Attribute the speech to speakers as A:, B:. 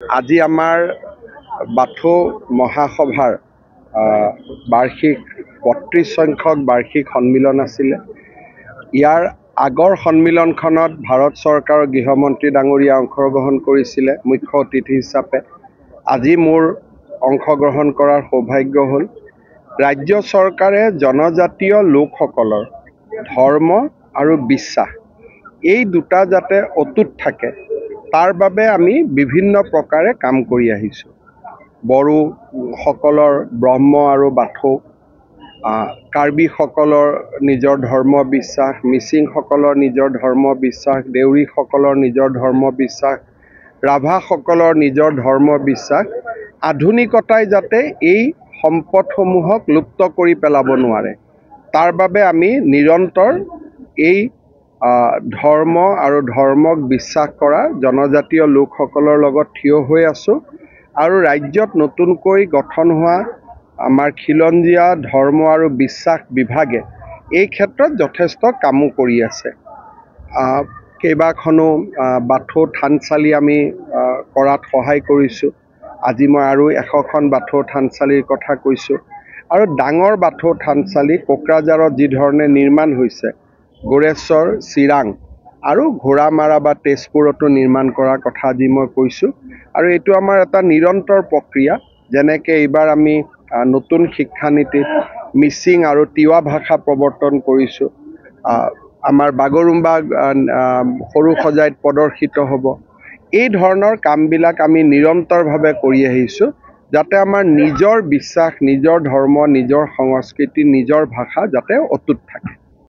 A: আজি আমাৰ বাথৌ মহাসভাৰ বাৰ্ষিক ৩২ সংখ্যক বাৰ্ষিক সন্মিলন আছিলে। ইয়াৰ আগৰ সন্মিলনখনত ভাৰত চৰকাৰৰ গৃহমন্ত্ৰী ডাঙৰীয়া অংশগ্ৰহণ কৰিছিলে মুখ্য অতিথি হিচাপে। আজি মোৰ অংশগ্ৰহণ কৰাৰ সৌভাগ্য হ'ল। ৰাজ্য চৰকাৰে জনজাতীয় লোকসকলৰ ধৰ্ম আৰু বিশ্বাস এই দুটা যাতে অটুট থাকে তাৰ বাবে আমি বিভিন্ন প্ৰকাৰে কাম কৰি আহিছোঁ। বড়োসকলৰ ব্ৰহ্ম আৰু বাথৌ, কাৰ্বিসকলৰ নিজৰ ধৰ্ম বিশ্বাস, মিচিংসকলৰ নিজৰ ধৰ্ম বিশ্বাস, দেউৰীসকলৰ নিজৰ ধৰ্ম বিশ্বাস, ৰাভাসকলৰ নিজৰ ধৰ্ম বিশ্বাস। আধুনিকতাই যাতে এই সম্পদসমূহক লুপ্ত কৰি পেলাব নোৱাৰে তাৰ বাবে আমি নিৰন্তৰ এই ধৰ্ম আৰু ধৰ্মক বিশ্বাস কৰা জনজাতীয় লোকসকলৰ লগত থিয় হৈ আছোঁ আৰু ৰাজ্যত নতুনকৈ গঠন হোৱা আমাৰ খিলঞ্জীয়া ধৰ্ম আৰু বিশ্বাস বিভাগে এই ক্ষেত্ৰত যথেষ্ট কামো কৰি আছে। কেইবাখনো বাথৌ থানচালি আমি কৰাত সহায় কৰিছোঁ। আজি মই আৰু 100খন বাথৌ থানচালিৰ কথা কৈছোঁ আৰু ডাঙৰ বাথৌ থানচালি কোকৰাঝাৰত যি ধৰণে নিৰ্মাণ হৈছে, গোৰেশ্বৰ, চিৰাং আৰু ঘোঁৰামাৰা বা তেজপুৰতো নিৰ্মাণ কৰাৰ কথা আজি মই কৈছোঁ। আৰু এইটো আমাৰ এটা নিৰন্তৰ প্ৰক্ৰিয়া। যেনেকৈ এইবাৰ আমি নতুন শিক্ষানীতিত মিচিং আৰু তিৱা ভাষা প্ৰৱৰ্তন কৰিছোঁ। আমাৰ বাগৰুম্বা সৰু সজাইত প্ৰদৰ্শিত হ'ব। এই ধৰণৰ কামবিলাক আমি নিৰন্তৰভাৱে কৰি আহিছোঁ যাতে আমাৰ নিজৰ বিশ্বাস, নিজৰ ধৰ্ম, নিজৰ সংস্কৃতি, নিজৰ ভাষা যাতে অটুট থাকে।